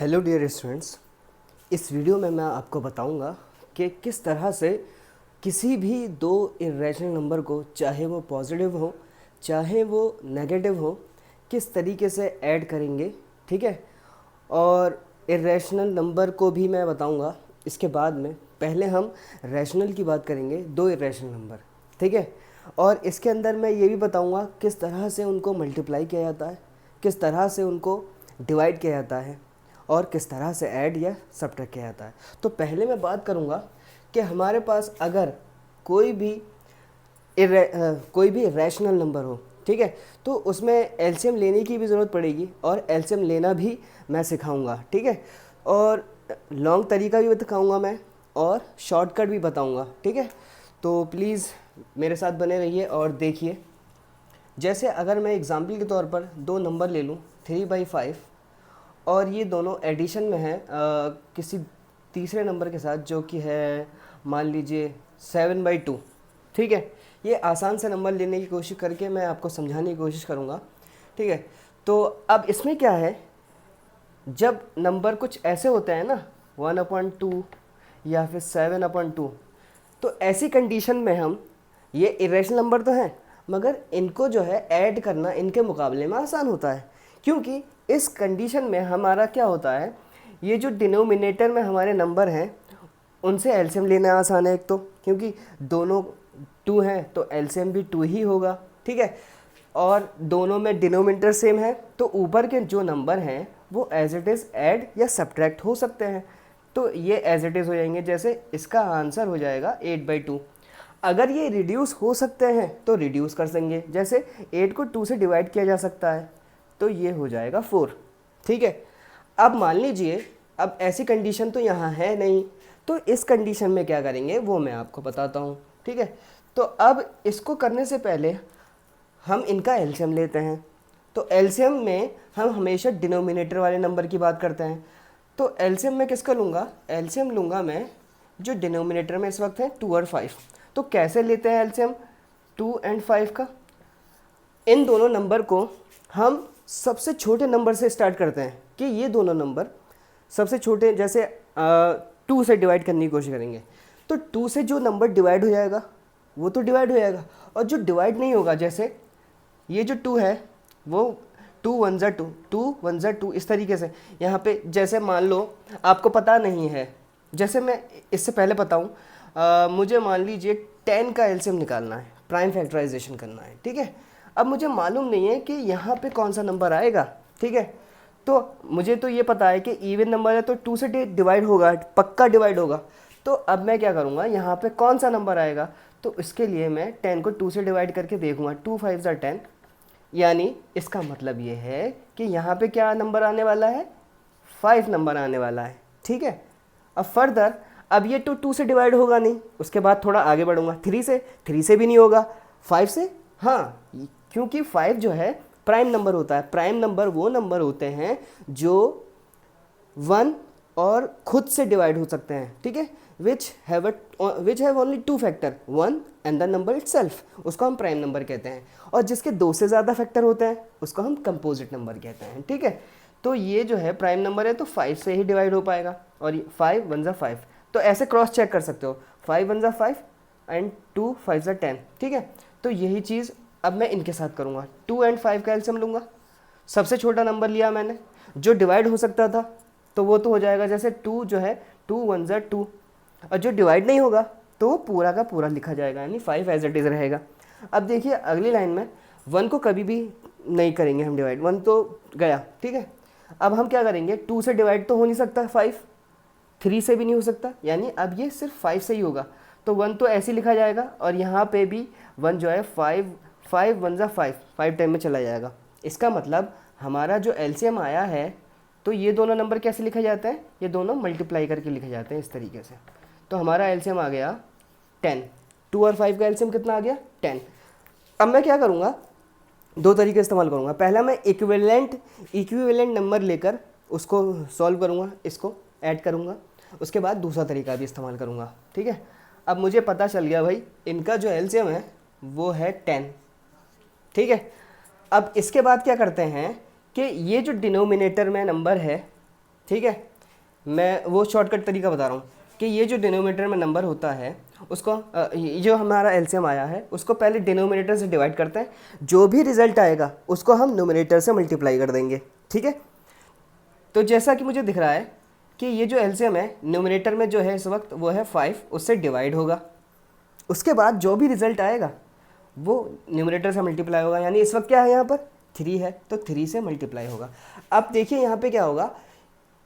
Hello dear students. इस video में मैं आपको बताऊंगा कि किस तरह से किसी भी दो इरेशनल नंबर को, चाहे वो पॉजिटिव हो चाहे वो नेगेटिव हो, किस तरीके से ऐड करेंगे। ठीक है। और इरेशनल नंबर को भी मैं बताऊंगा इसके बाद में। पहले हम रैशनल की बात करेंगे, दो इरेशनल नंबर। ठीक है। और इसके अंदर मैं ये भी बताऊंगा किस तरह से उनको मल्टीप्लाई किया जाता है, किस तरह से उनको डिवाइड किया जाता है और किस तरह से ऐड या सब्ट्रैक्ट किया जाता है। तो पहले मैं बात करूंगा कि हमारे पास अगर कोई भी रैशनल नंबर हो, ठीक है, तो उसमें एलसीएम लेने की भी ज़रूरत पड़ेगी और एलसीएम लेना भी मैं सिखाऊंगा। ठीक है। और लॉन्ग तरीका भी बताऊंगा मैं और शॉर्टकट भी बताऊंगा। ठीक है। तो प्लीज़ मेरे साथ बने रहिए और देखिए। जैसे अगर मैं एग्ज़ाम्पल के तौर पर दो नंबर ले लूँ, 3/5, और ये दोनों एडिशन में है किसी तीसरे नंबर के साथ, जो कि है मान लीजिए 7/2। ठीक है। ये आसान से नंबर लेने की कोशिश करके मैं आपको समझाने की कोशिश करूँगा। ठीक है। तो अब इसमें क्या है, जब नंबर कुछ ऐसे होते हैं ना, 1/2 या फिर 7/2, तो ऐसी कंडीशन में हम, ये इरेशनल नंबर तो हैं मगर इनको जो है ऐड करना इनके मुकाबले में आसान होता है, क्योंकि इस कंडीशन में हमारा क्या होता है, ये जो डिनोमिनेटर में हमारे नंबर हैं उनसे एलसीएम लेना आसान है। एक तो क्योंकि दोनों 2 हैं तो एलसीएम भी 2 ही होगा। ठीक है। और दोनों में डिनोमिनेटर सेम है तो ऊपर के जो नंबर हैं वो एज इट इज़ ऐड या सब्ट्रैक्ट हो सकते हैं। तो ये एज इट इज़ हो जाएंगे। जैसे इसका आंसर हो जाएगा 8/2। अगर ये रिड्यूस हो सकते हैं तो रिड्यूस कर देंगे। जैसे 8 को 2 से डिवाइड किया जा सकता है तो ये हो जाएगा 4। ठीक है। अब मान लीजिए, अब ऐसी कंडीशन तो यहाँ है नहीं, तो इस कंडीशन में क्या करेंगे वो मैं आपको बताता हूँ। ठीक है। तो अब इसको करने से पहले हम इनका एलसीएम लेते हैं। तो एलसीएम में हम हमेशा डिनोमिनेटर वाले नंबर की बात करते हैं। तो एलसीएम में किसका लूँगा, एलसीएम लूँगा मैं जो डिनोमिनेटर में इस वक्त है 2 और 5। तो कैसे लेते हैं एलसीएम 2 और 5 का, इन दोनों नंबर को हम सबसे छोटे नंबर से स्टार्ट करते हैं कि ये दोनों नंबर सबसे छोटे, जैसे 2 से डिवाइड करने की कोशिश करेंगे तो 2 से जो नंबर डिवाइड हो जाएगा वो तो डिवाइड हो जाएगा, और जो डिवाइड नहीं होगा, जैसे ये जो 2 है वो 2 1 ज़ा 2, 2 1 ज़ा 2, इस तरीके से। यहाँ पे जैसे मान लो आपको पता नहीं है, जैसे मैं इससे पहले बताऊँ, मुझे मान लीजिए 10 का एलसीएम निकालना है, प्राइम फैक्टराइजेशन करना है। ठीक है। अब मुझे मालूम नहीं है कि यहाँ पे कौन सा नंबर आएगा। ठीक है। तो मुझे तो ये पता है कि इवन नंबर है तो 2 से डिवाइड होगा, पक्का डिवाइड होगा। तो अब मैं क्या करूँगा, यहाँ पे कौन सा नंबर आएगा, तो इसके लिए मैं 10 को 2 से डिवाइड करके देखूँगा। 2 5 ज़ा 10, यानी इसका मतलब ये है कि यहाँ पे क्या नंबर आने वाला है, 5 नंबर आने वाला है। ठीक है। अब फर्दर, अब ये 2 से डिवाइड होगा नहीं, उसके बाद थोड़ा आगे बढ़ूंगा, 3 से भी नहीं होगा, 5 से, हाँ, क्योंकि 5 जो है प्राइम नंबर होता है। प्राइम नंबर वो नंबर होते हैं जो 1 और खुद से डिवाइड हो सकते हैं। ठीक है। Which have only 2 factor, 1 and the number itself, उसको हम प्राइम नंबर कहते हैं। और जिसके 2 से ज़्यादा फैक्टर होते हैं उसको हम कंपोजिट नंबर कहते हैं। ठीक है। तो ये जो है प्राइम नंबर है तो 5 से ही डिवाइड हो पाएगा, और 5 1 ज़ा 5, तो ऐसे क्रॉस चेक कर सकते हो, 5 1 ज़ा 5 एंड 2 5 ज़ा 10। ठीक है। तो यही चीज़ अब मैं इनके साथ करूँगा। 2 और 5 का एलसीएम लूँगा, सबसे छोटा नंबर लिया मैंने, जो डिवाइड हो सकता था तो वो तो हो जाएगा, जैसे 2 जो है 2 1 ज़ा 2, और जो डिवाइड नहीं होगा तो वो पूरा का पूरा लिखा जाएगा, यानी 5 एज इट इज़ रहेगा। अब देखिए अगली लाइन में 1 को कभी भी नहीं करेंगे हम डिवाइड, 1 तो गया। ठीक है। अब हम क्या करेंगे, 2 से डिवाइड तो हो नहीं सकता 5, 3 से भी नहीं हो सकता, यानी अब ये सिर्फ 5 से ही होगा। तो 1 तो ऐसे लिखा जाएगा, और यहाँ पे भी 1 जो है 5 5 1 ज़ा 5, 5 टाइम में चला जाएगा। इसका मतलब हमारा जो एलसीएम आया है, तो ये दोनों नंबर कैसे लिखे जाते हैं, ये दोनों मल्टीप्लाई करके लिखे जाते हैं इस तरीके से। तो हमारा एलसीएम आ गया 10। 2 और 5 का एलसीएम कितना आ गया, 10। अब मैं क्या करूँगा, दो तरीके इस्तेमाल करूँगा। पहला मैं इक्विवेलेंट नंबर लेकर उसको सॉल्व करूँगा, इसको ऐड करूँगा। उसके बाद दूसरा तरीका भी इस्तेमाल करूँगा। ठीक है। अब मुझे पता चल गया भाई इनका जो एलसीएम है वो है 10। ठीक है। अब इसके बाद क्या करते हैं कि ये जो डिनोमिनेटर में नंबर है, ठीक है, मैं वो शॉर्टकट तरीका बता रहा हूँ कि ये जो डिनोमिनेटर में नंबर होता है उसको ये जो हमारा एलसीएम आया है उसको पहले डिनोमिनेटर से डिवाइड करते हैं, जो भी रिजल्ट आएगा उसको हम न्यूमरेटर से मल्टीप्लाई कर देंगे। ठीक है, तो जैसा कि मुझे दिख रहा है कि ये जो एलसीएम है न्यूमरेटर में जो है इस वक्त वो है 5, उससे डिवाइड होगा, उसके बाद जो भी रिजल्ट आएगा वो न्यूमरेटर से मल्टीप्लाई होगा, यानी इस वक्त क्या है यहाँ पर 3 है तो 3 से मल्टीप्लाई होगा। अब देखिए यहाँ पे क्या होगा,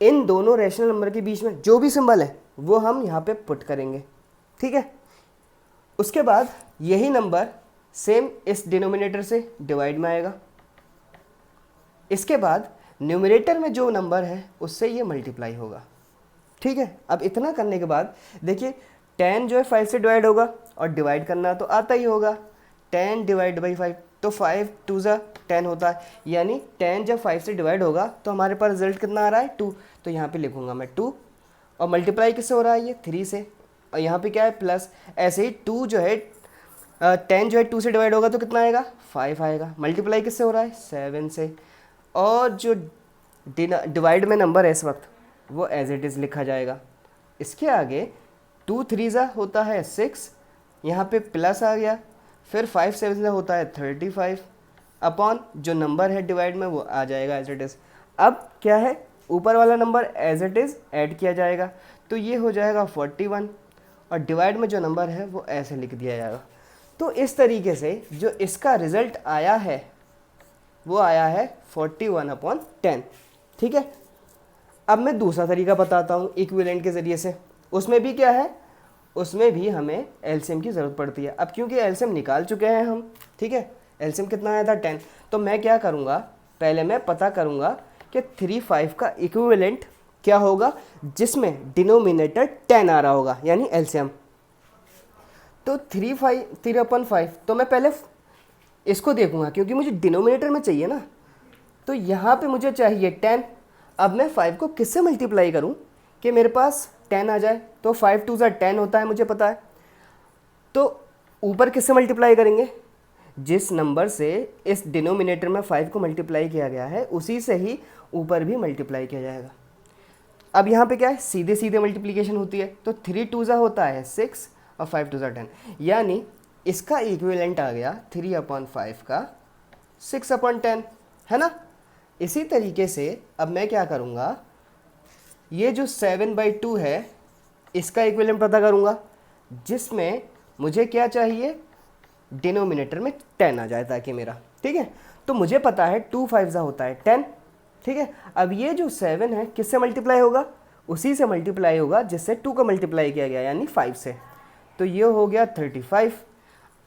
इन दोनों रैशनल नंबर के बीच में जो भी सिंबल है वो हम यहाँ पे पुट करेंगे। ठीक है, उसके बाद यही नंबर सेम इस डिनोमिनेटर से डिवाइड में आएगा, इसके बाद न्यूमरेटर में जो नंबर है उससे ये मल्टीप्लाई होगा। ठीक है, अब इतना करने के बाद देखिए 10 जो है 5 से डिवाइड होगा और डिवाइड करना तो आता ही होगा, 10 डिवाइड बाई 5 तो 5 2 ज़ा 10 होता है, यानी 10 जब 5 से डिवाइड होगा तो हमारे पास रिजल्ट कितना आ रहा है 2, तो यहाँ पे लिखूंगा मैं 2 और मल्टीप्लाई किससे हो रहा है ये 3 से, और यहाँ पे क्या है प्लस। ऐसे ही 2 जो है 10 जो है 2 से डिवाइड होगा तो कितना आएगा 5 आएगा, मल्टीप्लाई किससे हो रहा है 7 से, और जो डिवाइड में नंबर है इस वक्त वो एज इट इज़ लिखा जाएगा। इसके आगे 2 3 ज़ा होता है 6, यहाँ पे प्लस आ गया, फिर 5 7 ज़ा होता है 35 अपॉन जो नंबर है डिवाइड में वो आ जाएगा एज इट इज़। अब क्या है ऊपर वाला number as it is add किया जाएगा तो ये हो जाएगा 41 और डिवाइड में जो नंबर है वो ऐसे लिख दिया जाएगा। तो इस तरीके से जो इसका रिज़ल्ट आया है वो आया है 41/10। ठीक है, अब मैं दूसरा तरीका बताता हूँ इक्विवेलेंट के ज़रिए से, उसमें भी क्या है, उसमें भी हमें एलसीएम की ज़रूरत पड़ती है। अब क्योंकि एलसीएम निकाल चुके हैं हम, ठीक है, एलसीएम कितना आया था 10, तो मैं क्या करूँगा पहले मैं पता करूँगा कि 3 5 का इक्विवेलेंट क्या होगा जिसमें डिनोमिनेटर 10 आ रहा होगा, यानी एलसीएम। तो 3/5 तो मैं पहले इसको देखूंगा क्योंकि मुझे डिनोमिनेटर में चाहिए ना, तो यहाँ पे मुझे चाहिए 10। अब मैं 5 को किससे मल्टीप्लाई करूँ कि मेरे पास 10 आ जाए, तो 5 2 ज़ा 10 होता है मुझे पता है, तो ऊपर किससे मल्टीप्लाई करेंगे, जिस नंबर से इस डिनोमिनेटर में 5 को मल्टीप्लाई किया गया है उसी से ही ऊपर भी मल्टीप्लाई किया जाएगा। अब यहाँ पे क्या है सीधे सीधे मल्टीप्लिकेशन होती है, तो 3 2 ज़ा होता है 6 और 5 2 ज़ा 10, यानी इसका इक्विवेलेंट आ गया 3/5 का 6/10, है ना। इसी तरीके से अब मैं क्या करूँगा, ये जो 7/2 है इसका इक्विवेलेंट पता करूँगा जिसमें मुझे क्या चाहिए डिनोमिनेटर में 10 आ जाए ताकि मेरा, ठीक है, तो मुझे पता है 2 5 ज़ा होता है 10। ठीक है, अब ये जो 7 है किससे मल्टीप्लाई होगा, उसी से मल्टीप्लाई होगा जिससे 2 का मल्टीप्लाई किया गया यानी 5 से, तो ये हो गया 35।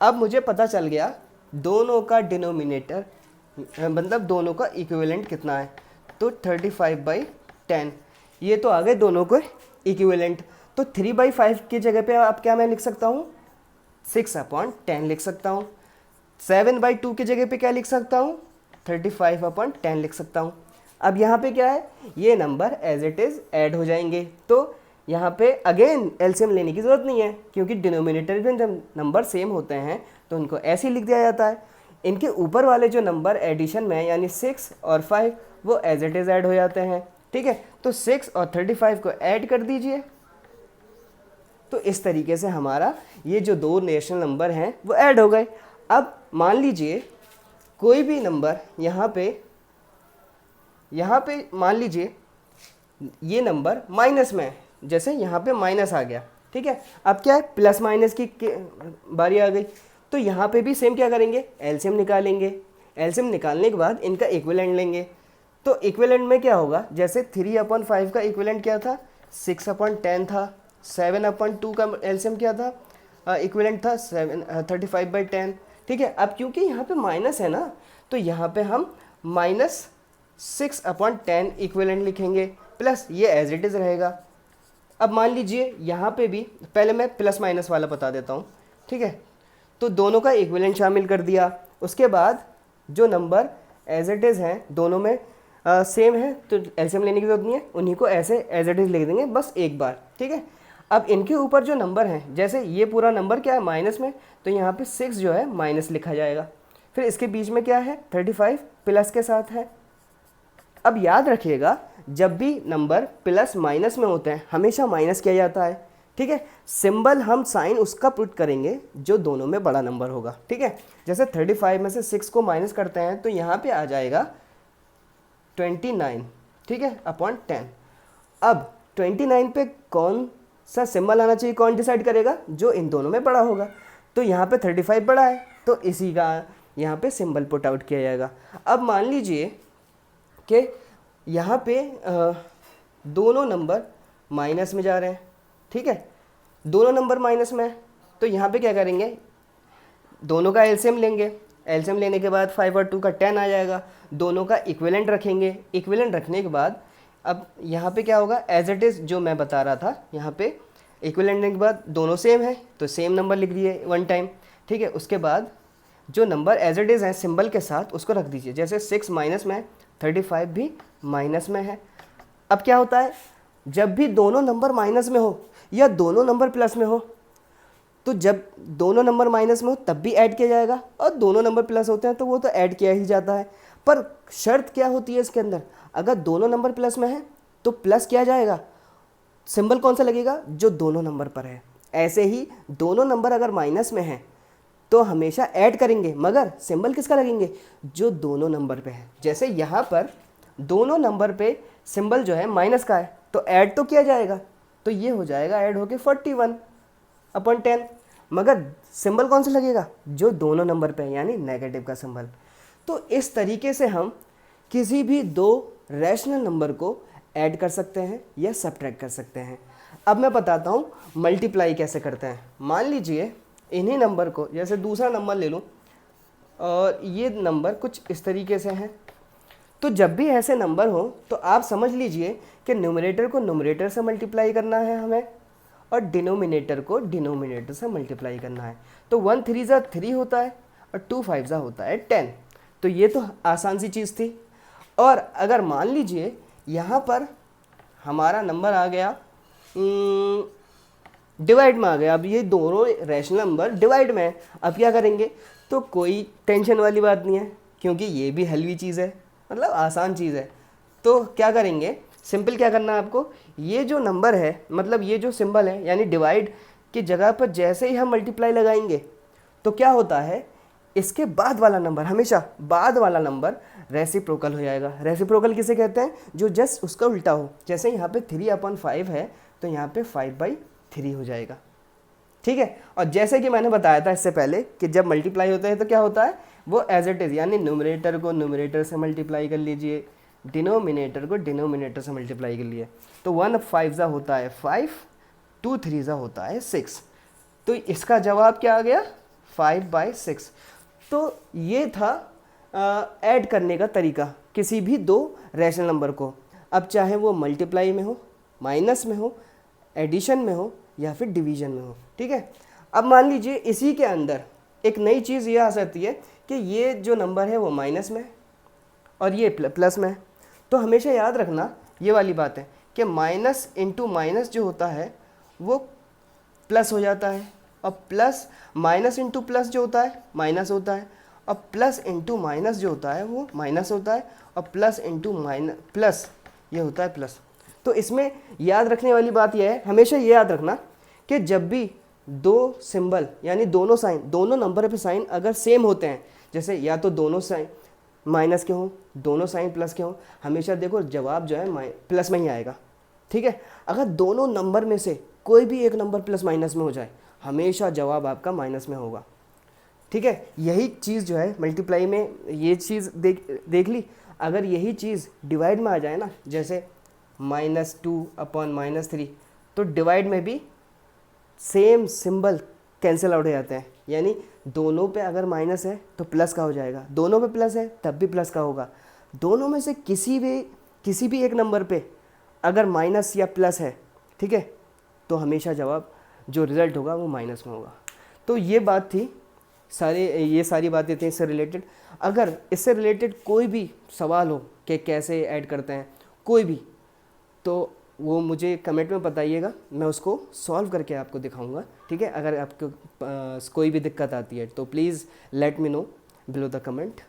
अब मुझे पता चल गया दोनों का डिनोमिनेटर मतलब दोनों का इक्विवेलेंट कितना है, तो 35/10, ये तो आ गए दोनों को इक्विवेलेंट। तो 3/5 की जगह पे अब क्या मैं लिख सकता हूँ 6/10 लिख सकता हूँ, 7/2 की जगह पे क्या लिख सकता हूँ 35/10 लिख सकता हूँ। अब यहाँ पे क्या है ये number as it is add हो जाएंगे, तो यहाँ पे अगेन एलसीएम लेने की ज़रूरत नहीं है क्योंकि डिनोमिनेटर में जब नंबर सेम होते हैं तो उनको ऐसे ही लिख दिया जाता है। इनके ऊपर वाले जो नंबर एडिशन में यानी 6 और 5 वो एज इट इज़ ऐड हो जाते हैं। ठीक है, तो 6 और 35 को ऐड कर दीजिए, तो इस तरीके से हमारा ये जो दो नेशनल नंबर हैं वो ऐड हो गए। अब मान लीजिए कोई भी नंबर यहाँ पे मान लीजिए ये नंबर माइनस में है, जैसे यहाँ पे माइनस आ गया, ठीक है, अब क्या है प्लस माइनस की बारी आ गई, तो यहाँ पे भी सेम क्या करेंगे एलसीएम निकालेंगे। एलसीएम निकालने के बाद इनका इक्विवेलेंट लेंगे, तो इक्विवेलेंट में क्या होगा जैसे 3/5 का इक्विवेलेंट क्या था 6/10 था, 7/2 का एलसीएम क्या था इक्विवेलेंट था 35/10। ठीक है, अब क्योंकि यहाँ पे माइनस है ना तो यहाँ पे हम -6/10 इक्विवेलेंट लिखेंगे, प्लस ये एज इट इज़ रहेगा। अब मान लीजिए यहाँ पे भी पहले मैं प्लस माइनस वाला बता देता हूँ, ठीक है, तो दोनों का इक्विवेलेंट शामिल कर दिया, उसके बाद जो नंबर एज इट इज़ हैं दोनों में सेम है तो एलसीएम लेने की जरूरत नहीं है, उन्हीं को ऐसे एज इट इज़ लिख देंगे बस एक बार। ठीक है, अब इनके ऊपर जो नंबर हैं जैसे ये पूरा नंबर क्या है माइनस में, तो यहाँ पे 6 जो है माइनस लिखा जाएगा, फिर इसके बीच में क्या है 35 प्लस के साथ है। अब याद रखिएगा जब भी नंबर प्लस माइनस में होते हैं हमेशा माइनस किया जाता है, ठीक है। सिंबल हम साइन उसका पुट करेंगे जो दोनों में बड़ा नंबर होगा, ठीक है। जैसे 35 में से 6 को माइनस करते हैं तो यहाँ पे आ जाएगा 29, ठीक है, अपॉन 10। अब 29 पे कौन सा सिंबल आना चाहिए, कौन डिसाइड करेगा, जो इन दोनों में बड़ा होगा। तो यहाँ पे 35 बड़ा है तो इसी का यहाँ पे सिंबल पुट आउट किया जाएगा। अब मान लीजिए कि यहाँ पे दोनों नंबर माइनस में जा रहे हैं, ठीक है, दोनों नंबर माइनस में है, तो यहाँ पे क्या करेंगे, दोनों का एलसीएम लेंगे। एलसीएम लेने के बाद 5 और 2 का 10 आ जाएगा, दोनों का इक्विवेलेंट रखेंगे। इक्विवेलेंट रखने के बाद अब यहाँ पे क्या होगा, एज इट इज़ जो मैं बता रहा था, यहाँ पे इक्विवेलेंट लेने के बाद दोनों सेम है तो सेम नंबर लिख दिए वन टाइम, ठीक है। उसके बाद जो नंबर एज इट इज़ है सिंबल के साथ उसको रख दीजिए। जैसे 6 माइनस में है, 35 भी माइनस में है। अब क्या होता है, जब भी दोनों नंबर माइनस में हो या दोनों नंबर प्लस में हो, तो जब दोनों नंबर माइनस में हो तब भी ऐड किया जाएगा, और दोनों नंबर प्लस होते हैं तो वो तो ऐड किया ही जाता है। पर शर्त क्या होती है इसके अंदर, अगर दोनों नंबर प्लस में है तो प्लस किया जाएगा, सिंबल कौन सा लगेगा, जो दोनों नंबर पर है। ऐसे ही दोनों नंबर अगर माइनस में है तो हमेशा ऐड करेंगे, मगर सिंबल किसका लगेंगे, जो दोनों नंबर पे है। जैसे यहाँ पर दोनों नंबर पे सिंबल जो है माइनस का है तो ऐड तो किया जाएगा, तो ये हो जाएगा ऐड होके 41/10, मगर सिंबल कौन सा लगेगा, जो दोनों नंबर पे है, यानी नेगेटिव का सिंबल। तो इस तरीके से हम किसी भी दो रैशनल नंबर को ऐड कर सकते हैं या सब्ट्रैक्ट कर सकते हैं। अब मैं बताता हूँ मल्टीप्लाई कैसे करते हैं। मान लीजिए इन्हीं नंबर को, जैसे दूसरा नंबर ले लूँ और ये नंबर कुछ इस तरीके से हैं, तो जब भी ऐसे नंबर हो तो आप समझ लीजिए कि न्यूमरेटर को न्यूमरेटर से मल्टीप्लाई करना है हमें, और डिनोमिनेटर को डिनोमिनेटर से मल्टीप्लाई करना है। तो 1 3 ज़ा 3 होता है और 2 5 ज़ा होता है 10। तो ये तो आसान सी चीज़ थी। और अगर मान लीजिए यहाँ पर हमारा नंबर आ गया डिवाइड में आ गया, अब ये दोनों रैशनल नंबर डिवाइड में है, अब क्या करेंगे, तो कोई टेंशन वाली बात नहीं है क्योंकि ये भी हलवी चीज़ है, मतलब आसान चीज़ है। तो क्या करेंगे, सिंपल क्या करना है आपको, ये जो नंबर है, मतलब ये जो सिंबल है, यानी डिवाइड की जगह पर जैसे ही हम मल्टीप्लाई लगाएंगे तो क्या होता है, इसके बाद वाला नंबर, हमेशा बाद वाला नंबर रेसिप्रोकल हो जाएगा। रेसिप्रोकल किसे कहते हैं, जो जस्ट उसका उल्टा हो। जैसे यहाँ पे 3/5 है तो यहाँ पे 5/3 हो जाएगा, ठीक है। और जैसे कि मैंने बताया था इससे पहले कि जब मल्टीप्लाई होता है तो क्या होता है, वो एज इट इज़, यानी न्यूमरेटर को न्यूमरेटर से मल्टीप्लाई कर लीजिए, डिनोमिनेटर को डिनोमिनेटर से मल्टीप्लाई कर लिए। तो 1 5 ज़ा होता है 5, 2 3 ज़ा होता है 6। तो इसका जवाब क्या आ गया, 5/6। तो ये था ऐड करने का तरीका किसी भी दो रैशनल नंबर को, अब चाहे वो मल्टीप्लाई में हो, माइनस में हो, एडिशन में हो या फिर डिवीजन में हो, ठीक है। अब मान लीजिए इसी के अंदर एक नई चीज़ ये आ सकती है कि ये जो नंबर है वो माइनस में है और ये प्लस में है। तो हमेशा याद रखना ये वाली बात है कि माइनस इंटू माइनस जो होता है वो प्लस हो जाता है, और प्लस माइनस इंटू प्लस जो होता है माइनस होता है, और प्लस इंटू माइनस जो होता है वो माइनस होता है, और प्लस इंटू माइनस प्लस ये होता है प्लस। तो इसमें याद रखने वाली बात यह है, हमेशा ये याद रखना कि जब भी दो सिंबल यानी दोनों साइन, दोनों नंबर पे साइन अगर सेम होते हैं, जैसे या तो दोनों साइन माइनस के हों, दोनों साइन प्लस के हों, हमेशा देखो जवाब जो है प्लस में ही आएगा, ठीक है। अगर दोनों नंबर में से कोई भी एक नंबर प्लस माइनस में हो जाए, हमेशा जवाब आपका माइनस में होगा, ठीक है। यही चीज़ जो है मल्टीप्लाई में ये चीज़ देख ली। अगर यही चीज़ डिवाइड में आ जाए ना, जैसे -2/-3, तो डिवाइड में भी सेम सिंबल कैंसिल आउट हो जाते हैं, यानी दोनों पे अगर माइनस है तो प्लस का हो जाएगा, दोनों पे प्लस है तब भी प्लस का होगा। दोनों में से किसी भी एक नंबर पे अगर माइनस या प्लस है, ठीक है, तो हमेशा जवाब जो रिज़ल्ट होगा वो माइनस में होगा। तो ये बात थी, ये सारी बातें थी इससे रिलेटेड। अगर इससे रिलेटेड कोई भी सवाल हो कि कैसे ऐड करते हैं कोई भी, तो वो मुझे कमेंट में बताइएगा, मैं उसको सॉल्व करके आपको दिखाऊंगा, ठीक है। अगर आपको कोई भी दिक्कत आती है तो please let me know below the comment.